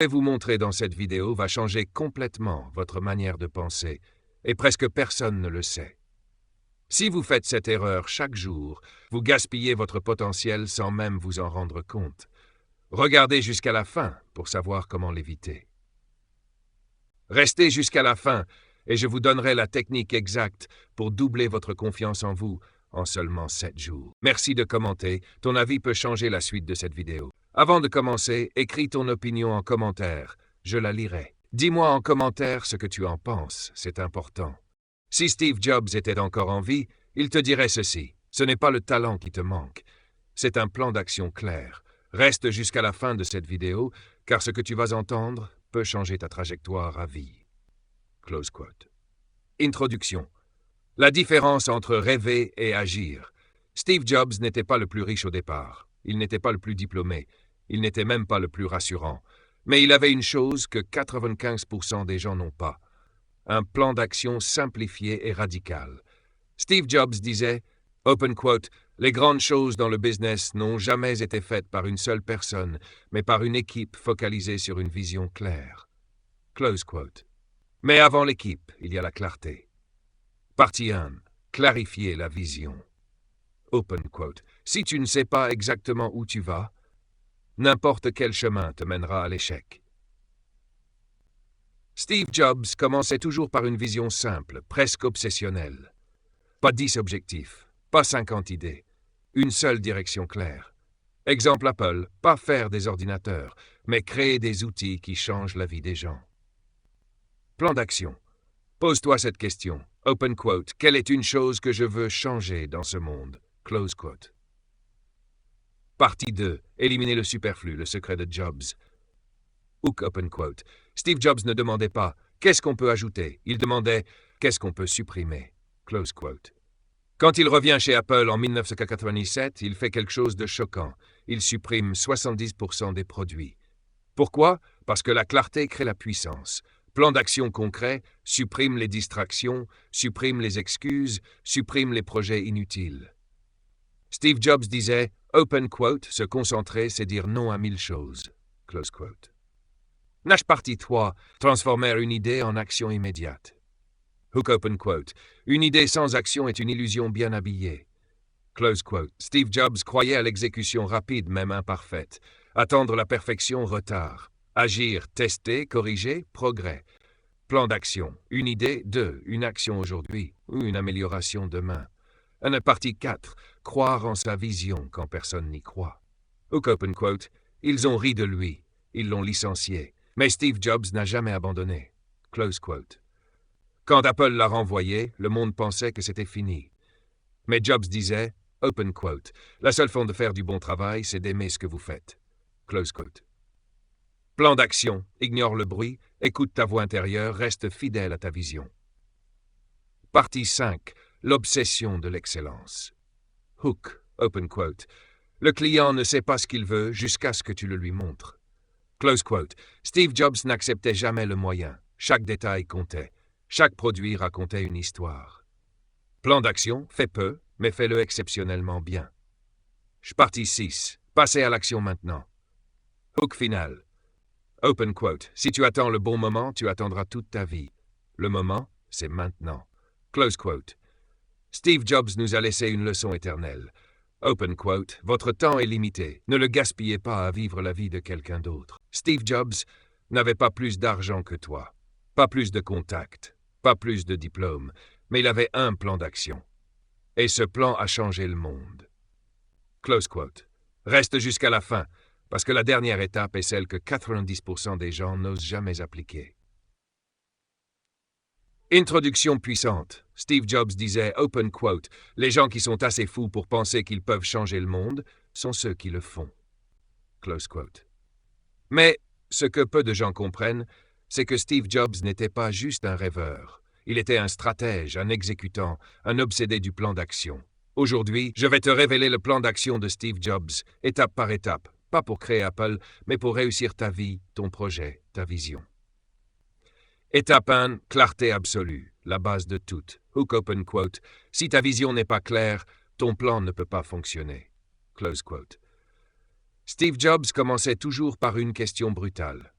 Je vais vous montrer dans cette vidéo va changer complètement votre manière de penser, et presque personne ne le sait. Si vous faites cette erreur chaque jour, vous gaspillez votre potentiel sans même vous en rendre compte. Regardez jusqu'à la fin pour savoir comment l'éviter. Restez jusqu'à la fin et je vous donnerai la technique exacte pour doubler votre confiance en vous en seulement 7 jours. Merci de commenter, ton avis peut changer la suite de cette vidéo. Avant de commencer, écris ton opinion en commentaire, je la lirai. Dis-moi en commentaire ce que tu en penses, c'est important. Si Steve Jobs était encore en vie, il te dirait ceci, ce n'est pas le talent qui te manque, c'est un plan d'action clair. Reste jusqu'à la fin de cette vidéo, car ce que tu vas entendre peut changer ta trajectoire à vie. Close quote. Introduction. La différence entre rêver et agir. Steve Jobs n'était pas le plus riche au départ. Il n'était pas le plus diplômé. Il n'était même pas le plus rassurant. Mais il avait une chose que 95% des gens n'ont pas. Un plan d'action simplifié et radical. Steve Jobs disait, open quote, « Les grandes choses dans le business n'ont jamais été faites par une seule personne, mais par une équipe focalisée sur une vision claire. » Close quote. Mais avant l'équipe, il y a la clarté. Partie 1. Clarifier la vision. Open quote. Si tu ne sais pas exactement où tu vas, n'importe quel chemin te mènera à l'échec. Steve Jobs commençait toujours par une vision simple, presque obsessionnelle. Pas 10 objectifs, pas 50 idées, une seule direction claire. Exemple Apple, pas faire des ordinateurs, mais créer des outils qui changent la vie des gens. Plan d'action. Pose-toi cette question. Open quote. Quelle est une chose que je veux changer dans ce monde? Close quote. Partie 2. Éliminer le superflu, le secret de Jobs. Hook open quote. Steve Jobs ne demandait pas « qu'est-ce qu'on peut ajouter ?» Il demandait « qu'est-ce qu'on peut supprimer ?» Close quote. Quand il revient chez Apple en 1997, il fait quelque chose de choquant. Il supprime 70% des produits. Pourquoi? Parce que la clarté crée la puissance. Plan d'action concret, supprime les distractions, supprime les excuses, supprime les projets inutiles. Steve Jobs disait, open quote, se concentrer, c'est dire non à 1000 choses. Close quote. Nash partie 3, transformer une idée en action immédiate. Hook open quote. Une idée sans action est une illusion bien habillée. Close quote. Steve Jobs croyait à l'exécution rapide, même imparfaite. Attendre la perfection, retard. Agir, tester, corriger, progrès. Plan d'action. Une idée, 2. Une action aujourd'hui ou une amélioration demain. Partie 4. Croire en sa vision quand personne n'y croit. Hook open quote. Ils ont ri de lui. Ils l'ont licencié. Mais Steve Jobs n'a jamais abandonné. Close quote. Quand Apple l'a renvoyé, le monde pensait que c'était fini. Mais Jobs disait, open quote, la seule façon de faire du bon travail, c'est d'aimer ce que vous faites. Close quote. Plan d'action, ignore le bruit, écoute ta voix intérieure, reste fidèle à ta vision. Partie 5. L'obsession de l'excellence. Hook, open quote. Le client ne sait pas ce qu'il veut jusqu'à ce que tu le lui montres. Close quote. Steve Jobs n'acceptait jamais le moyen. Chaque détail comptait. Chaque produit racontait une histoire. Plan d'action, fais peu, mais fais-le exceptionnellement bien. Partie 6. Passez à l'action maintenant. Hook final. Open quote. Si tu attends le bon moment, tu attendras toute ta vie. Le moment, c'est maintenant. Close quote. Steve Jobs nous a laissé une leçon éternelle. Open quote. Votre temps est limité. Ne le gaspillez pas à vivre la vie de quelqu'un d'autre. Steve Jobs n'avait pas plus d'argent que toi, pas plus de contacts, pas plus de diplômes, mais il avait un plan d'action. Et ce plan a changé le monde. Close quote. Reste jusqu'à la fin, parce que la dernière étape est celle que 90% des gens n'osent jamais appliquer. Introduction puissante. Steve Jobs disait, open quote, les gens qui sont assez fous pour penser qu'ils peuvent changer le monde sont ceux qui le font. Close quote. Mais ce que peu de gens comprennent, c'est que Steve Jobs n'était pas juste un rêveur. Il était un stratège, un exécutant, un obsédé du plan d'action. Aujourd'hui, je vais te révéler le plan d'action de Steve Jobs, étape par étape, pas pour créer Apple, mais pour réussir ta vie, ton projet, ta vision. Étape 1, clarté absolue, la base de tout. Hook open quote. Si ta vision n'est pas claire, ton plan ne peut pas fonctionner. Close quote. Steve Jobs commençait toujours par une question brutale.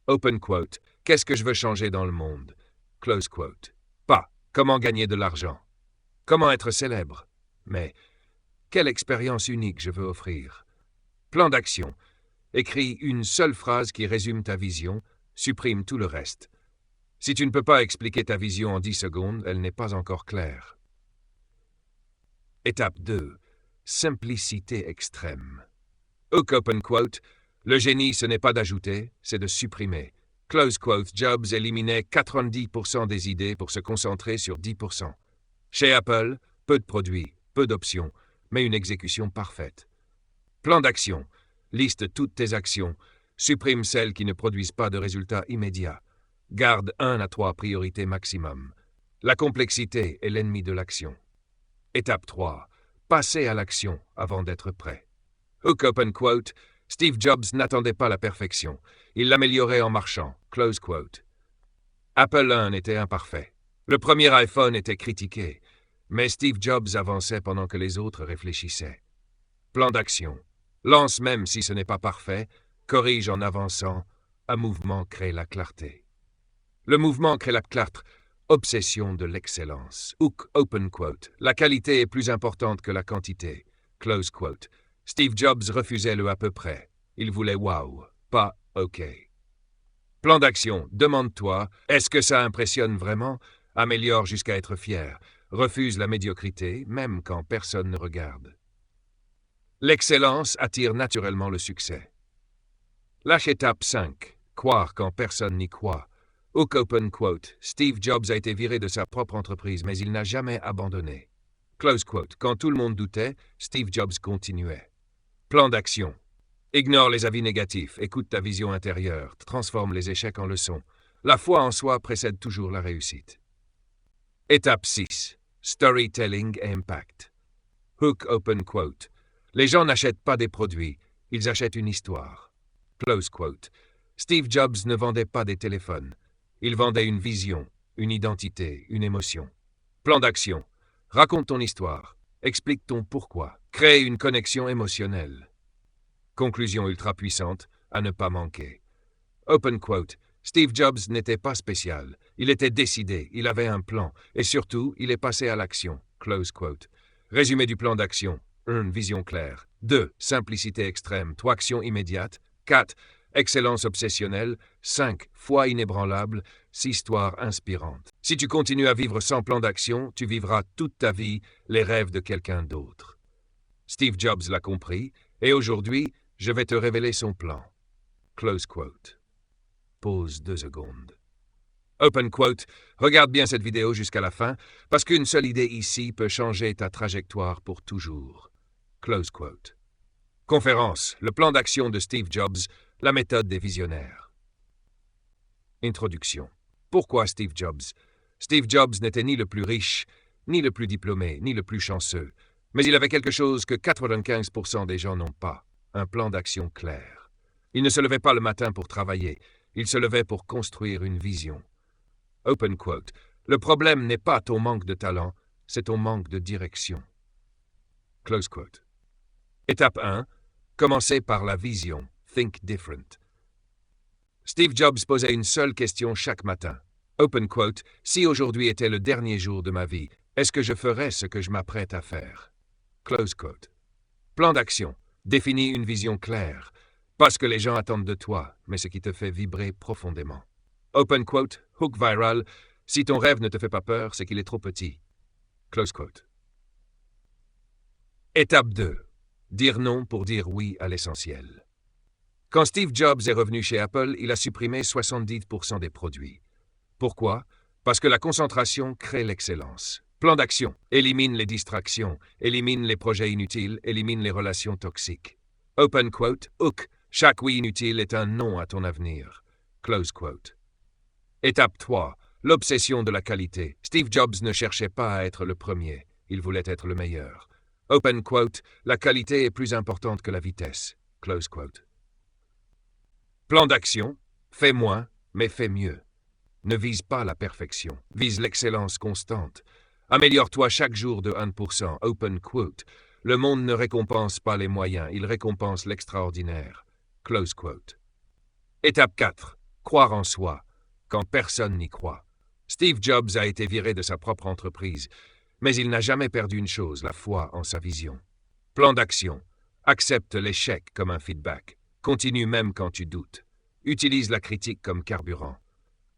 Open quote. Qu'est-ce que je veux changer dans le monde? Close quote. Pas comment gagner de l'argent. Comment être célèbre. Mais quelle expérience unique je veux offrir? Plan d'action. Écris une seule phrase qui résume ta vision, supprime tout le reste. Si tu ne peux pas expliquer ta vision en 10 secondes, elle n'est pas encore claire. Étape 2. Simplicité extrême. Hook open quote. Le génie, ce n'est pas d'ajouter, c'est de supprimer. Close quote. Jobs éliminait 90% des idées pour se concentrer sur 10%. Chez Apple, peu de produits, peu d'options, mais une exécution parfaite. Plan d'action. Liste toutes tes actions. Supprime celles qui ne produisent pas de résultats immédiats. Garde 1 à 3 priorités maximum. La complexité est l'ennemi de l'action. Étape 3. Passer à l'action avant d'être prêt. Hook open quote. Steve Jobs n'attendait pas la perfection. Il l'améliorait en marchant. Close quote. Apple 1 était imparfait. Le premier iPhone était critiqué. Mais Steve Jobs avançait pendant que les autres réfléchissaient. Plan d'action. Lance même si ce n'est pas parfait. Corrige en avançant. Un mouvement crée la clarté. Le mouvement crée la clarté. Obsession de l'excellence. Hook open quote. La qualité est plus importante que la quantité. Close quote. Steve Jobs refusait le à peu près. Il voulait wow, pas OK. Plan d'action. Demande-toi, est-ce que ça impressionne vraiment? Améliore jusqu'à être fier. Refuse la médiocrité, même quand personne ne regarde. L'excellence attire naturellement le succès. Lâche étape 5. Croire quand personne n'y croit. Hook open quote. Steve Jobs a été viré de sa propre entreprise, mais il n'a jamais abandonné. Close quote. Quand tout le monde doutait, Steve Jobs continuait. Plan d'action. Ignore les avis négatifs, écoute ta vision intérieure, transforme les échecs en leçons. La foi en soi précède toujours la réussite. Étape 6. Storytelling et impact. Hook open quote. Les gens n'achètent pas des produits, ils achètent une histoire. Close quote. Steve Jobs ne vendait pas des téléphones. Il vendait une vision, une identité, une émotion. Plan d'action. Raconte ton histoire. Explique ton pourquoi. Crée une connexion émotionnelle. Conclusion ultra puissante, à ne pas manquer. Open quote. Steve Jobs n'était pas spécial. Il était décidé, il avait un plan, et surtout, il est passé à l'action. Close quote. Résumé du plan d'action. 1. Vision claire. 2. Simplicité extrême. 3. Action immédiate. 4. Excellence obsessionnelle. 5. Foi inébranlable. 6. Histoire inspirante. Si tu continues à vivre sans plan d'action, tu vivras toute ta vie les rêves de quelqu'un d'autre. Steve Jobs l'a compris, et aujourd'hui, je vais te révéler son plan. Close quote. Pause 2 secondes. Open quote. Regarde bien cette vidéo jusqu'à la fin, parce qu'une seule idée ici peut changer ta trajectoire pour toujours. Close quote. Conférence. Le plan d'action de Steve Jobs, la méthode des visionnaires. Introduction. Pourquoi Steve Jobs? Steve Jobs n'était ni le plus riche, ni le plus diplômé, ni le plus chanceux, mais il avait quelque chose que 95% des gens n'ont pas, un plan d'action clair. Il ne se levait pas le matin pour travailler, il se levait pour construire une vision. Open quote. Le problème n'est pas ton manque de talent, c'est ton manque de direction. Close quote. Étape 1. Commencez par la vision. Think different. Steve Jobs posait une seule question chaque matin. Open quote. Si aujourd'hui était le dernier jour de ma vie, est-ce que je ferais ce que je m'apprête à faire? Close quote. Plan d'action. Définis une vision claire. Pas ce que les gens attendent de toi, mais ce qui te fait vibrer profondément. Open quote. Hook viral. Si ton rêve ne te fait pas peur, c'est qu'il est trop petit. Close quote. Étape 2. Dire non pour dire oui à l'essentiel. Quand Steve Jobs est revenu chez Apple, il a supprimé 70% des produits. Pourquoi? Parce que la concentration crée l'excellence. Plan d'action. Élimine les distractions, élimine les projets inutiles, élimine les relations toxiques. Open quote. Hook. Chaque oui inutile est un non à ton avenir. Close quote. Étape 3. L'obsession de la qualité. Steve Jobs ne cherchait pas à être le premier, il voulait être le meilleur. Open quote. La qualité est plus importante que la vitesse. Close quote. Plan d'action. Fais moins, mais fais mieux. Ne vise pas la perfection, vise l'excellence constante. Améliore-toi chaque jour de 1%. Open quote. Le monde ne récompense pas les moyens, il récompense l'extraordinaire. Close quote. Étape 4. Croire en soi, quand personne n'y croit. Steve Jobs a été viré de sa propre entreprise, mais il n'a jamais perdu une chose, la foi en sa vision. Plan d'action. Accepte l'échec comme un feedback. Continue même quand tu doutes. Utilise la critique comme carburant.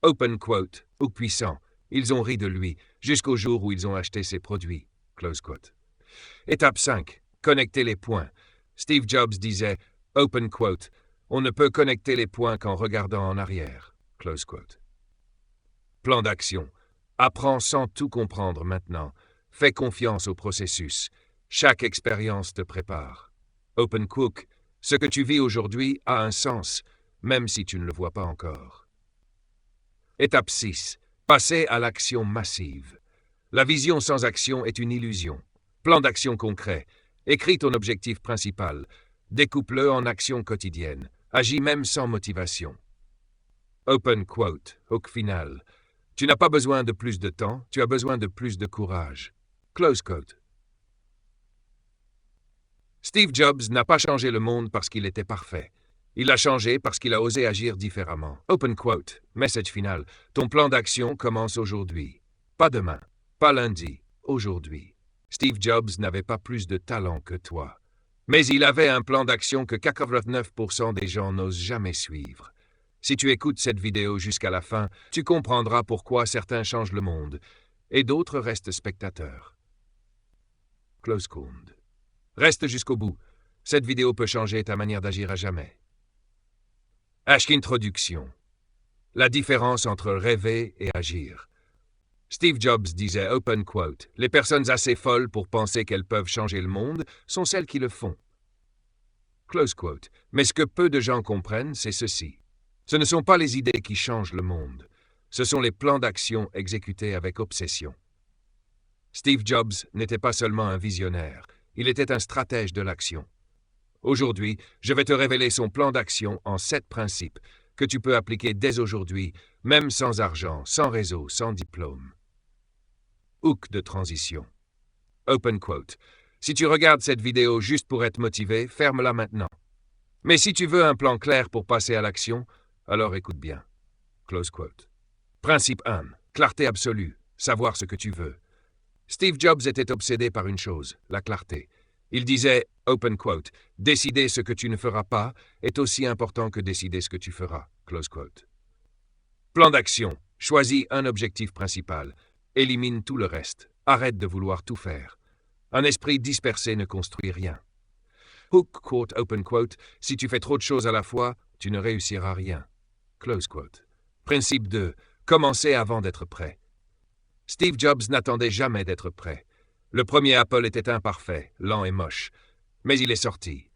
Open quote, ou puissant, ils ont ri de lui, jusqu'au jour où ils ont acheté ses produits. Close quote. Étape 5. Connecter les points. Steve Jobs disait, open quote, on ne peut connecter les points qu'en regardant en arrière. Close quote. Plan d'action. Apprends sans tout comprendre maintenant. Fais confiance au processus. Chaque expérience te prépare. Open Cook, ce que tu vis aujourd'hui a un sens, même si tu ne le vois pas encore. Étape 6. Passer à l'action massive. La vision sans action est une illusion. Plan d'action concret. Écris ton objectif principal. Découpe-le en actions quotidiennes. Agis même sans motivation. Open quote, hook final. Tu n'as pas besoin de plus de temps, tu as besoin de plus de courage. Close quote. Steve Jobs n'a pas changé le monde parce qu'il était parfait. Il l'a changé parce qu'il a osé agir différemment. Open quote, message final. Ton plan d'action commence aujourd'hui. Pas demain, pas lundi, aujourd'hui. Steve Jobs n'avait pas plus de talent que toi. Mais il avait un plan d'action que 89% des gens n'osent jamais suivre. Si tu écoutes cette vidéo jusqu'à la fin, tu comprendras pourquoi certains changent le monde et d'autres restent spectateurs. Close quote. Reste jusqu'au bout. Cette vidéo peut changer ta manière d'agir à jamais. Introduction. La différence entre rêver et agir. Steve Jobs disait, open quote, les personnes assez folles pour penser qu'elles peuvent changer le monde sont celles qui le font. Close quote. Mais ce que peu de gens comprennent, c'est ceci. Ce ne sont pas les idées qui changent le monde. Ce sont les plans d'action exécutés avec obsession. Steve Jobs n'était pas seulement un visionnaire, il était un stratège de l'action. Aujourd'hui, je vais te révéler son plan d'action en 7 principes que tu peux appliquer dès aujourd'hui, même sans argent, sans réseau, sans diplôme. Hook de transition. Open quote. Si tu regardes cette vidéo juste pour être motivé, ferme-la maintenant. Mais si tu veux un plan clair pour passer à l'action, alors écoute bien. Close quote. Principe 1. Clarté absolue. Savoir ce que tu veux. Steve Jobs était obsédé par une chose, la clarté. Il disait, open quote, décider ce que tu ne feras pas est aussi important que décider ce que tu feras. Close quote. Plan d'action. Choisis un objectif principal. Élimine tout le reste. Arrête de vouloir tout faire. Un esprit dispersé ne construit rien. Hook quote, open quote, si tu fais trop de choses à la fois, tu ne réussiras rien. Close quote. Principe 2. Commencer avant d'être prêt. Steve Jobs n'attendait jamais d'être prêt. Le premier Apple était imparfait, lent et moche. Mais il est sorti.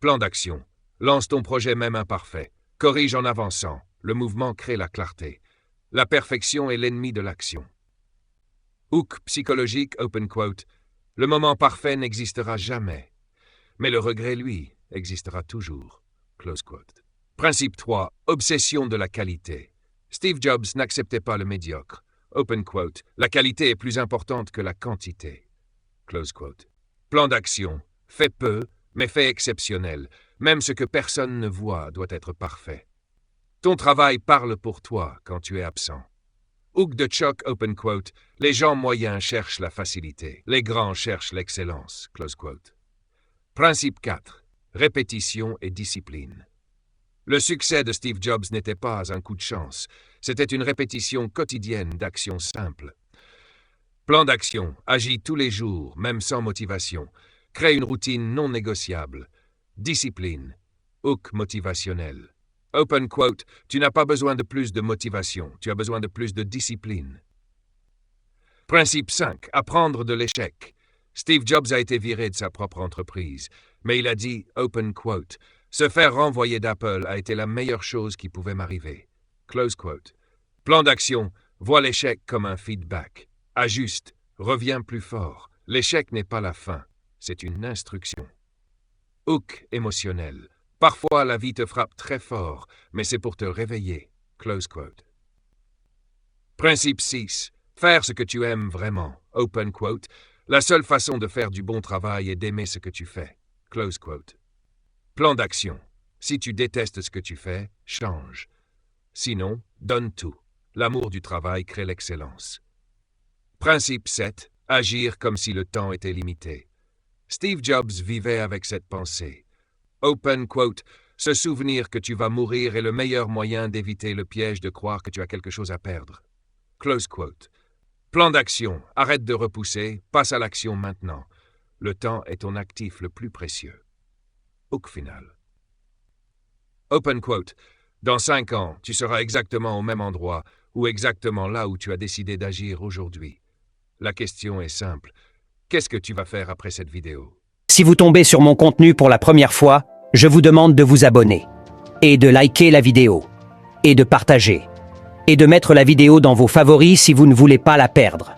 Plan d'action. Lance ton projet même imparfait. Corrige en avançant. Le mouvement crée la clarté. La perfection est l'ennemi de l'action. Hook psychologique, open quote. Le moment parfait n'existera jamais. Mais le regret, lui, existera toujours. Close quote. Principe 3. Obsession de la qualité. Steve Jobs n'acceptait pas le médiocre. Open quote. La qualité est plus importante que la quantité. Close quote. Plan d'action. Fais peu, mais fais exceptionnel. Même ce que personne ne voit doit être parfait. Ton travail parle pour toi quand tu es absent. Hook de choc, open quote. Les gens moyens cherchent la facilité. Les grands cherchent l'excellence. Close quote. Principe 4. Répétition et discipline. Le succès de Steve Jobs n'était pas un coup de chance. C'était une répétition quotidienne d'actions simples. Plan d'action. Agis tous les jours, même sans motivation. Crée une routine non négociable. Discipline. Hook motivationnel. Open quote. Tu n'as pas besoin de plus de motivation. Tu as besoin de plus de discipline. Principe 5. Apprendre de l'échec. Steve Jobs a été viré de sa propre entreprise. Mais il a dit, open quote, se faire renvoyer d'Apple a été la meilleure chose qui pouvait m'arriver. Close quote. Plan d'action. Vois l'échec comme un feedback. Ajuste. Reviens plus fort. L'échec n'est pas la fin. C'est une instruction. Hook émotionnel. Parfois, la vie te frappe très fort, mais c'est pour te réveiller. Close quote. Principe 6. Faire ce que tu aimes vraiment. Open quote. La seule façon de faire du bon travail est d'aimer ce que tu fais. Close quote. Plan d'action. Si tu détestes ce que tu fais, change. Sinon, donne tout. L'amour du travail crée l'excellence. Principe 7. Agir comme si le temps était limité. Steve Jobs vivait avec cette pensée. Open quote. Se souvenir que tu vas mourir est le meilleur moyen d'éviter le piège de croire que tu as quelque chose à perdre. Close quote. Plan d'action. Arrête de repousser. Passe à l'action maintenant. Le temps est ton actif le plus précieux. Hook final. Open quote. Dans 5 ans, tu seras exactement au même endroit ou exactement là où tu as décidé d'agir aujourd'hui. La question est simple. Qu'est-ce que tu vas faire après cette vidéo? Si vous tombez sur mon contenu pour la première fois, je vous demande de vous abonner, et de liker la vidéo, et de partager, et de mettre la vidéo dans vos favoris si vous ne voulez pas la perdre.